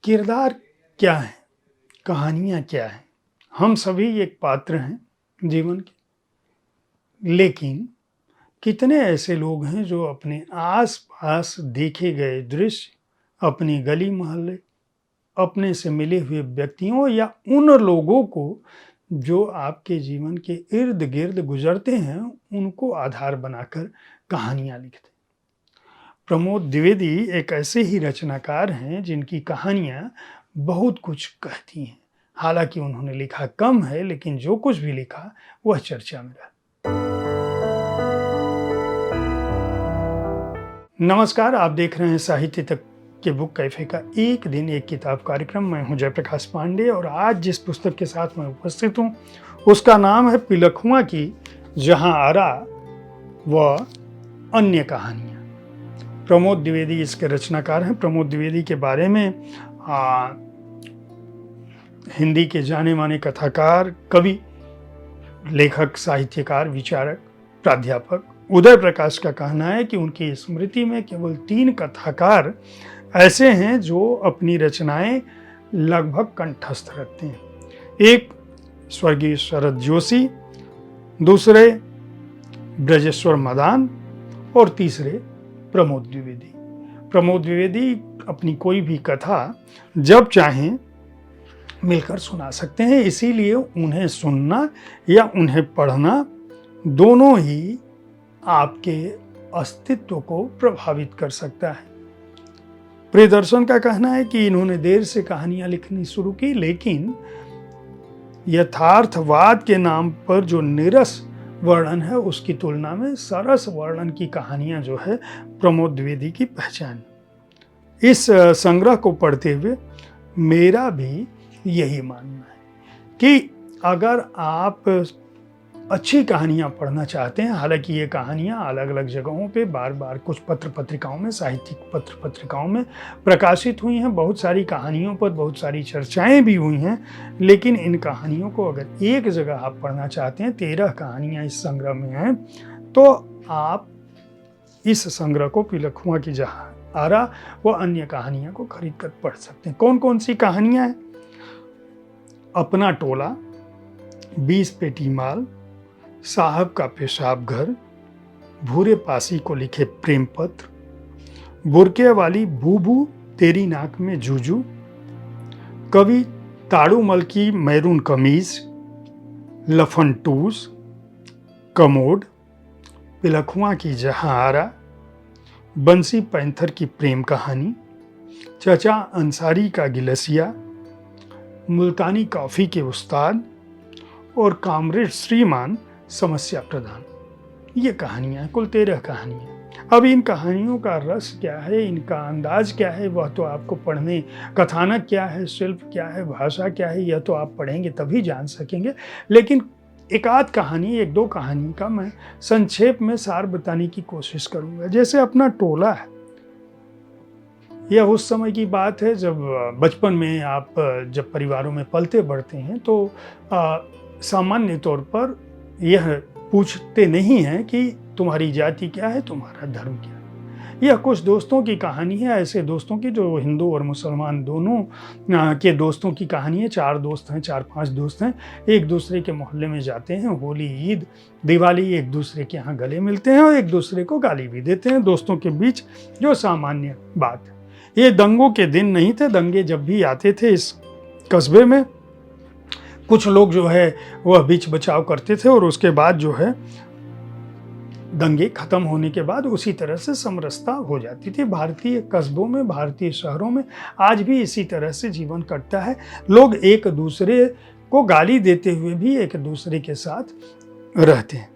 किरदार क्या है, कहानियाँ क्या हैं? हम सभी एक पात्र हैं जीवन के, लेकिन कितने ऐसे लोग हैं जो अपने आस-पास देखे गए दृश्य, अपनी गली मोहल्ले, अपने से मिले हुए व्यक्तियों या उन लोगों को जो आपके जीवन के इर्द-गिर्द गुजरते हैं, उनको आधार बनाकर कहानियाँ लिखते हैं। प्रमोद द्विवेदी एक ऐसे ही रचनाकार हैं जिनकी कहानियाँ बहुत कुछ कहती हैं। हालाँकि उन्होंने लिखा कम है, लेकिन जो कुछ भी लिखा वह चर्चा में रहा। नमस्कार, आप देख रहे हैं साहित्य तक के बुक कैफे का एक दिन एक किताब कार्यक्रम। मैं हूं जयप्रकाश पांडे और आज जिस पुस्तक के साथ मैं उपस्थित हूं उसका नाम है पिलखुआ की जहां आरा व अन्य कहानियां। प्रमोद द्विवेदी इसके रचनाकार हैं। प्रमोद द्विवेदी के बारे में हिंदी के जाने माने कथाकार, कवि, लेखक, साहित्यकार, विचारक, प्राध्यापक उदय प्रकाश का कहना है कि उनकी स्मृति में केवल 3 कथाकार ऐसे हैं जो अपनी रचनाएं लगभग कंठस्थ रखते हैं। एक स्वर्गीय शरद जोशी, दूसरे ब्रजेश्वर मदान और तीसरे प्रमोद द्विवेदी। प्रमोद द्विवेदी अपनी कोई भी कथा जब चाहें मिलकर सुना सकते हैं, इसीलिए उन्हें सुनना या उन्हें पढ़ना दोनों ही आपके अस्तित्व को प्रभावित कर सकता है। प्रियदर्शन का कहना है कि इन्होंने देर से कहानियां लिखनी शुरू की, लेकिन यथार्थवाद के नाम पर जो नीरस वर्णन है उसकी तुलना में सरस वर्णन की कहानियां जो है प्रमोद द्विवेदी की पहचान। इस संग्रह को पढ़ते हुए मेरा भी यही मानना है कि अगर आप अच्छी कहानियां पढ़ना चाहते हैं, हालांकि ये कहानियां अलग अलग जगहों पे बार बार कुछ पत्र पत्रिकाओं में, साहित्यिक पत्र पत्रिकाओं में प्रकाशित हुई हैं, बहुत सारी कहानियों पर बहुत सारी चर्चाएं भी हुई हैं, लेकिन इन कहानियों को अगर एक जगह आप पढ़ना चाहते हैं, 13 कहानियां इस संग्रह में हैं, तो आप इस संग्रह को पिलखुआ की जहां आरा व अन्य कहानियां को खरीद कर पढ़ सकते हैं। कौन कौन सी कहानियां हैं? अपना टोला, 20 पेटी माल, साहब का पेशाब घर, भूरे पासी को लिखे प्रेम पत्र, बुरके वाली बूबू तेरी नाक में जूजू, कवि ताड़ूमल की मैरून कमीज, लफन टूस, कमोड, पिलखुआ की जहां आरा, बंसी पैंथर की प्रेम कहानी, चचा अंसारी का गिलसिया, मुल्तानी कॉफी के उस्ताद और कामरेड श्रीमान समस्या प्रधान। ये कहानियां, कुल 13 कहानियां। अब इन कहानियों का रस क्या है, इनका अंदाज क्या है, वह तो आपको पढ़ने, कथानक क्या है, शिल्प क्या है, भाषा क्या है, यह तो आप पढ़ेंगे तभी जान सकेंगे। लेकिन एक आध कहानी, 1-2 कहानी का मैं संक्षेप में सार बताने की कोशिश करूंगा। जैसे अपना टोला है, यह उस समय की बात है जब बचपन में आप जब परिवारों में पलते बढ़ते हैं तो सामान्य तौर पर यह पूछते नहीं हैं कि तुम्हारी जाति क्या है, तुम्हारा धर्म क्या है। यह कुछ दोस्तों की कहानी है, ऐसे दोस्तों की जो हिंदू और मुसलमान दोनों के दोस्तों की कहानी है। 4 दोस्त हैं, 4-5 दोस्त हैं, एक दूसरे के मोहल्ले में जाते हैं, होली, ईद, दिवाली एक दूसरे के यहाँ गले मिलते हैं और एक दूसरे को गाली भी देते हैं, दोस्तों के बीच, जो सामान्य बात है। ये दंगों के दिन नहीं थे। दंगे जब भी आते थे इस कस्बे में, कुछ लोग जो है वह बीच बचाव करते थे और उसके बाद जो है दंगे खत्म होने के बाद उसी तरह से समरसता हो जाती थी। भारतीय कस्बों में, भारतीय शहरों में आज भी इसी तरह से जीवन कटता है। लोग एक दूसरे को गाली देते हुए भी एक दूसरे के साथ रहते हैं।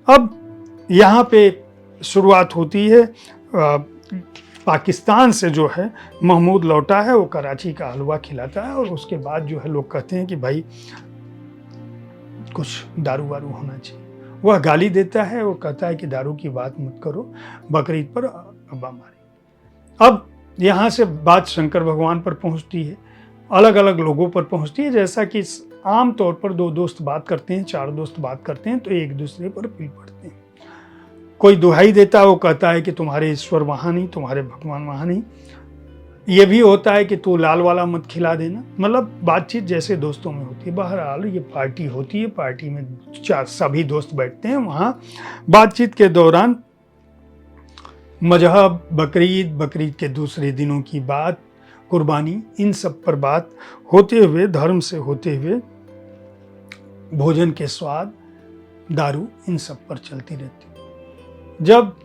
अब यहाँ पे शुरुआत होती है, पाकिस्तान से जो है महमूद लौटा है, वो कराची का हलवा खिलाता है और उसके बाद जो है लोग कहते हैं कि भाई कुछ दारू वारू होना चाहिए। वह गाली देता है, वो कहता है कि दारू की बात मत करो, बकरीद पर अब्बा मारे। अब यहाँ से बात शंकर भगवान पर पहुँचती है, अलग अलग लोगों पर पहुँचती है। जैसा कि आम तौर पर 2 दोस्त बात करते हैं, 4 दोस्त बात करते हैं तो एक दूसरे पर पिल पड़ते हैं। कोई दुहाई देता है, वो कहता है कि तुम्हारे ईश्वर वहाँ नहीं, तुम्हारे भगवान वहाँ नहीं। ये भी होता है कि तू लाल वाला मत खिला देना, मतलब बातचीत जैसे दोस्तों में होती है। बहरहाल ये पार्टी होती है, पार्टी में सभी दोस्त बैठते हैं, वहाँ बातचीत के दौरान मजहब, बकरीद, बकरीद के दूसरे दिनों की बात, कुर्बानी, इन सब पर बात होते हुए, धर्म से होते हुए भोजन के स्वाद, दारू, इन सब पर चलती रहती। जब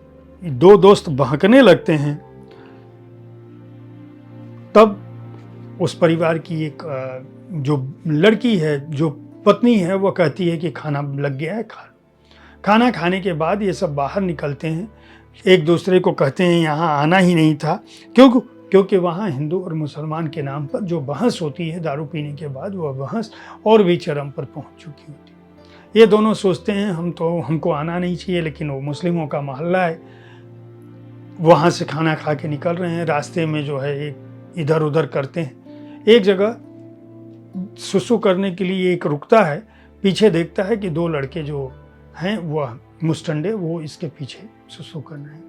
दो दोस्त बहकने लगते हैं तब उस परिवार की एक जो लड़की है, जो पत्नी है, वो कहती है कि खाना लग गया है, खाना खाने के बाद ये सब बाहर निकलते हैं, एक दूसरे को कहते हैं यहाँ आना ही नहीं था, क्योंकि वहाँ हिंदू और मुसलमान के नाम पर जो बहस होती है दारू पीने के बाद, वह बहस और भी चरम पर पहुँच चुकी होती है। ये दोनों सोचते हैं हमको आना नहीं चाहिए, लेकिन वो मुस्लिमों का मोहल्ला है, वहाँ से खाना खा के निकल रहे हैं, रास्ते में जो है एक इधर उधर करते हैं। एक जगह सुसु करने के लिए एक रुकता है, पीछे देखता है कि दो लड़के जो हैं वह मुस्टंडे, वो इसके पीछे सुसु कर रहे हैं।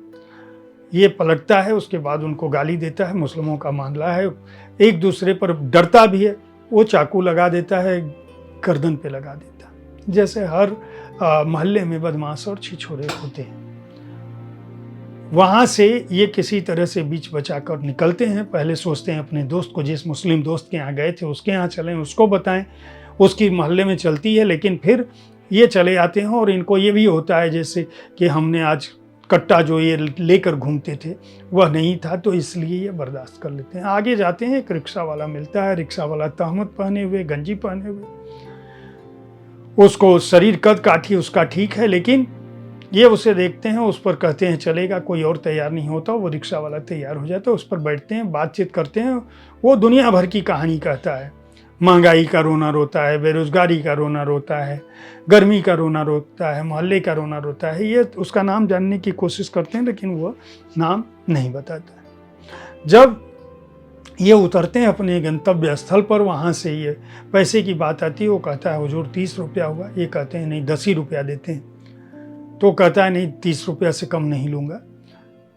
ये पलटता है, उसके बाद उनको गाली देता है, मुस्लिमों का मामला है, एक दूसरे पर डरता भी है, वो चाकू लगा देता है, गर्दन पे लगा देता है। जैसे हर मोहल्ले में बदमाश और छिछोरे होते हैं। वहाँ से ये किसी तरह से बीच बचा कर निकलते हैं। पहले सोचते हैं अपने दोस्त को, जिस मुस्लिम दोस्त के यहाँ गए थे उसके यहाँ चलें, उसको बताएं, उसकी मोहल्ले में चलती है, लेकिन फिर ये चले आते हैं और इनको ये भी होता है जैसे कि हमने आज कट्टा जो ये लेकर घूमते थे वह नहीं था, तो इसलिए ये बर्दाश्त कर लेते हैं। आगे जाते हैं, एक रिक्शा वाला मिलता है, रिक्शा वाला तहमत पहने हुए, गंजी पहने हुए, उसको शरीर कद काठी उसका ठीक है, लेकिन ये उसे देखते हैं, उस पर कहते हैं चलेगा, कोई और तैयार नहीं होता, वो रिक्शा वाला तैयार हो जाता है, उस पर बैठते हैं, बातचीत करते हैं। वो दुनिया भर की कहानी कहता है, महंगाई का रोना रोता है, बेरोजगारी का रोना रोता है, गर्मी का रोना रोता है, मोहल्ले का रोना रोता है। ये उसका नाम जानने की कोशिश करते हैं, लेकिन वो नाम नहीं बताता है। जब ये उतरते हैं अपने गंतव्य स्थल पर, वहाँ से ये पैसे की बात आती है, वो कहता है हुजूर 30 रुपया हुआ। ये कहते हैं नहीं 10 ही रुपया देते हैं। तो कहता है नहीं 30 रुपया से कम नहीं लूँगा।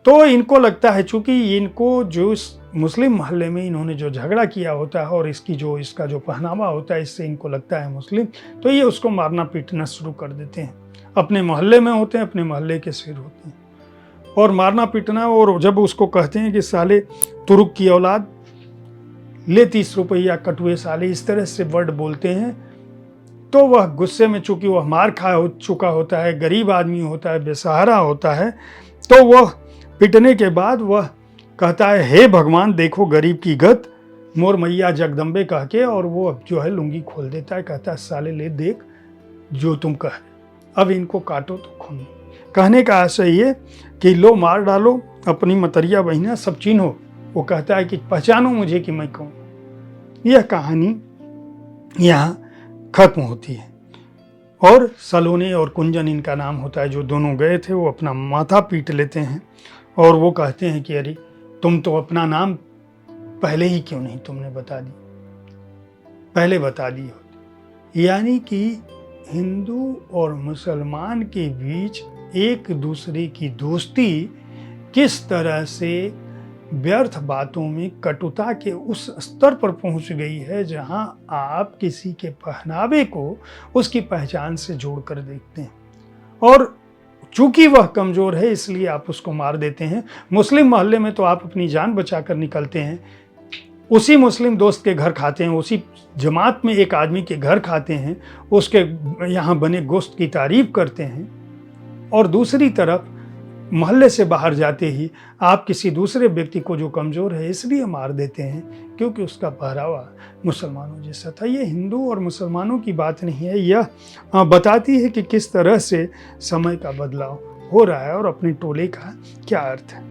तो इनको लगता है चूँकि इनको जो मुस्लिम मोहल्ले में इन्होंने जो झगड़ा किया होता है और इसका जो पहनावा होता है, इससे इनको लगता है मुस्लिम, तो ये उसको मारना पीटना शुरू कर देते हैं। अपने मोहल्ले में होते हैं, अपने मोहल्ले के सिर होते हैं, और मारना पीटना। और जब उसको कहते हैं कि साले तुरुक की औलाद, ले 30 रुपया कटुए साले, इस तरह से वर्ड बोलते हैं, तो वह गुस्से में, चूंकि वह मार खा हो चुका होता है, गरीब आदमी होता है, बेसहारा होता है, तो वह पिटने के बाद वह कहता है हे भगवान देखो गरीब की गत, मोर मैया जगदम्बे कह के, और वो जो है लुंगी खोल देता है, कहता है साले ले देख जो तुम कह, अब इनको काटो तो खून। कहने का आशय ये कि लो मार डालो, अपनी मतरिया बहिना सब चिन्हो। वो कहता है कि पहचानो मुझे कि मैं कौन। यह कहानी यहाँ खत्म होती है। और सलोने और कुंजन इनका नाम होता है, जो दोनों गए थे, वो अपना माथा पीट लेते हैं और वो कहते हैं कि अरे तुम तो अपना नाम पहले ही क्यों नहीं तुमने बता दी, पहले बता दी होती। यानी कि हिंदू और मुसलमान के बीच एक दूसरे की दोस्ती किस तरह से व्यर्थ बातों में कटुता के उस स्तर पर पहुंच गई है, जहां आप किसी के पहनावे को उसकी पहचान से जोड़कर देखते हैं, और चूंकि वह कमजोर है इसलिए आप उसको मार देते हैं। मुस्लिम मोहल्ले में तो आप अपनी जान बचाकर निकलते हैं, उसी मुस्लिम दोस्त के घर खाते हैं, उसी जमात में एक आदमी के घर खाते हैं, उसके यहाँ बने गोश्त की तारीफ करते हैं, और दूसरी तरफ मोहल्ले से बाहर जाते ही आप किसी दूसरे व्यक्ति को जो कमज़ोर है इसलिए मार देते हैं क्योंकि उसका पहरावा मुसलमानों जैसा था। ये हिंदू और मुसलमानों की बात नहीं है, यह बताती है कि किस तरह से समय का बदलाव हो रहा है और अपने टोले का क्या अर्थ है।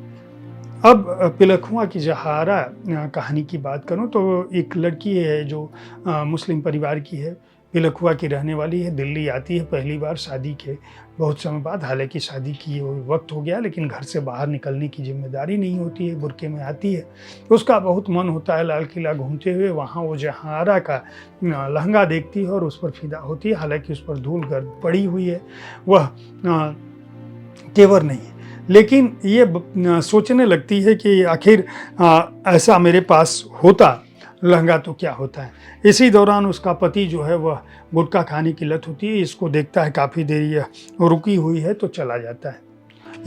अब पिलखुआ की जहारा कहानी की बात करूं तो एक लड़की है जो मुस्लिम परिवार की है, पिलखुआ की रहने वाली है, दिल्ली आती है पहली बार शादी के बहुत समय बाद। हालांकि शादी की वक्त हो गया लेकिन घर से बाहर निकलने की जिम्मेदारी नहीं होती है, बुरके में आती है। उसका बहुत मन होता है लाल किला घूमते हुए, वहाँ वो जहारा का लहंगा देखती है और उस पर फिदा होती है। हालांकि उस पर धूल गर्द पड़ी हुई है, वह तेवर नहीं है, लेकिन ये सोचने लगती है कि आखिर ऐसा मेरे पास होता लहंगा तो क्या होता है। इसी दौरान उसका पति जो है वह गुटखा खाने की लत होती है, इसको देखता है काफ़ी देर यह रुकी हुई है तो चला जाता है।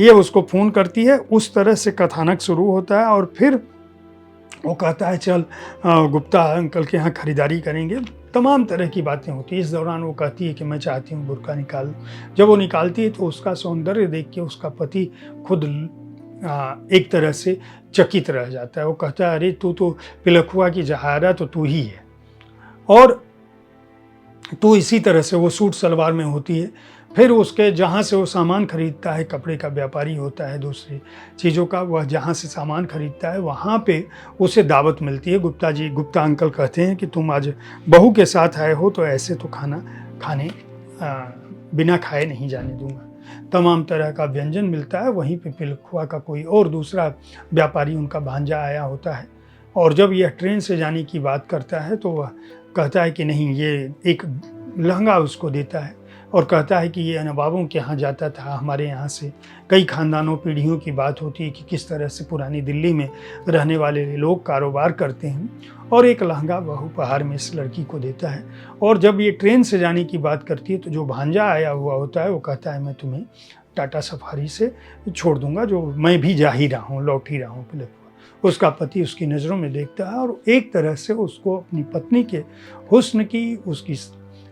ये उसको फ़ोन करती है, उस तरह से कथानक शुरू होता है और फिर वो कहता है चल गुप्ता अंकल के यहाँ खरीदारी करेंगे। तमाम तरह की बातें होती हैं। इस दौरान वो कहती है कि मैं चाहती हूँ बुर्का निकाल। जब वो निकालती है तो उसका सौंदर्य देख के उसका पति खुद एक तरह से चकित रह जाता है। वो कहता है अरे तू तो पिलखुआ की जहारा तो तू ही है, और तो इसी तरह से वो सूट सलवार में होती है। फिर उसके जहाँ से वो सामान खरीदता है, कपड़े का व्यापारी होता है, दूसरी चीज़ों का, वह जहाँ से सामान खरीदता है वहाँ पे उसे दावत मिलती है। गुप्ता अंकल कहते हैं कि तुम आज बहू के साथ आए हो तो ऐसे तो खाना खाने बिना खाए नहीं जाने दूंगा। तमाम तरह का व्यंजन मिलता है। वहीं पे पिलखुआ का कोई और दूसरा व्यापारी उनका भांजा आया होता है, और जब यह ट्रेन से जाने की बात करता है तो वह कहता है कि नहीं, ये एक लहंगा उसको देता है और कहता है कि ये नवाबों के यहाँ जाता था। हमारे यहाँ से कई खानदानों पीढ़ियों की बात होती है कि किस तरह से पुरानी दिल्ली में रहने वाले लोग कारोबार करते हैं, और एक लहंगा वह उपहार में इस लड़की को देता है। और जब ये ट्रेन से जाने की बात करती है तो जो भांजा आया हुआ होता है वो कहता है मैं तुम्हें टाटा सफारी से छोड़ दूंगा, जो मैं भी जा ही रहा हूँ, लौट ही रहा हूँ पिलखुआ। उसका पति उसकी नज़रों में देखता है और एक तरह से उसको अपनी पत्नी के हुस्न की, उसकी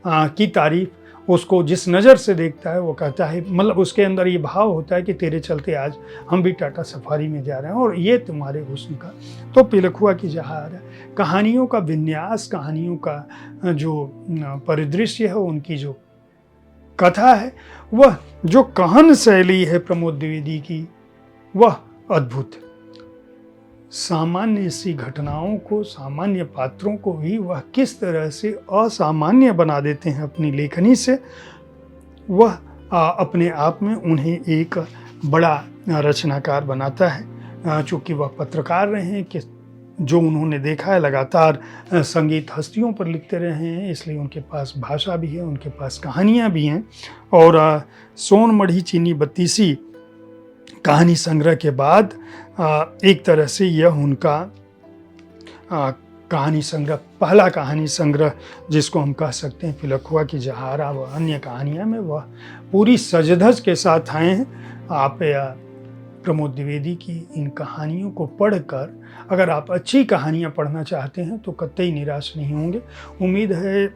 की तारीफ, उसको जिस नज़र से देखता है वो कहता है, मतलब उसके अंदर ये भाव होता है कि तेरे चलते आज हम भी टाटा सफारी में जा रहे हैं और ये तुम्हारे हुस्न का तो पिलखुआ की जहार है। कहानियों का विन्यास, कहानियों का जो परिदृश्य है, उनकी जो कथा है, वह जो कहन शैली है प्रमोद द्विवेदी की, वह अद्भुत है। सामान्य सी घटनाओं को, सामान्य पात्रों को भी वह किस तरह से असामान्य बना देते हैं अपनी लेखनी से। वह अपने आप में उन्हें एक बड़ा रचनाकार बनाता है। चूँकि वह पत्रकार रहे हैं, कि जो उन्होंने देखा है लगातार संगीत हस्तियों पर लिखते रहे हैं, इसलिए उनके पास भाषा भी है, उनके पास कहानियाँ भी हैं। और सोन मढ़ी चीनी बत्तीसी कहानी संग्रह के बाद एक तरह से यह उनका कहानी संग्रह, पहला कहानी संग्रह जिसको हम कह सकते हैं, पिलखुआ की जहारा व अन्य कहानियाँ में वह पूरी सजधज के साथ आए हैं। आप प्रमोद द्विवेदी की इन कहानियों को पढ़कर अगर आप अच्छी कहानियाँ पढ़ना चाहते हैं तो कतई निराश नहीं होंगे। उम्मीद है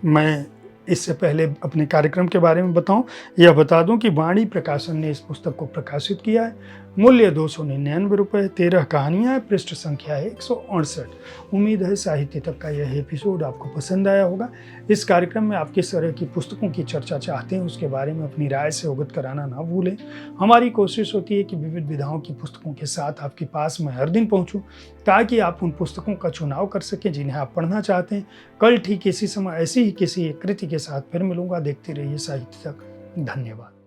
मैं इससे पहले अपने कार्यक्रम के बारे में बताऊं, यह बता दूं कि वाणी प्रकाशन ने इस पुस्तक को प्रकाशित किया है। मूल्य 299 रुपये, 13 कहानियाँ है, पृष्ठ संख्या है 168। उम्मीद है साहित्य तक का यह एपिसोड आपको पसंद आया होगा। इस कार्यक्रम में आप किस तरह की पुस्तकों की चर्चा चाहते हैं उसके बारे में अपनी राय से अवगत कराना ना भूलें। हमारी कोशिश होती है कि विविध विधाओं की पुस्तकों के साथ आपके पास मैं हर दिन पहुँचूँ, ताकि आप उन पुस्तकों का चुनाव कर सकें जिन्हें आप पढ़ना चाहते हैं। कल ठीक इसी समय ऐसी ही किसी एक कृति के साथ फिर मिलूंगा। देखते रहिए साहित्य तक। धन्यवाद।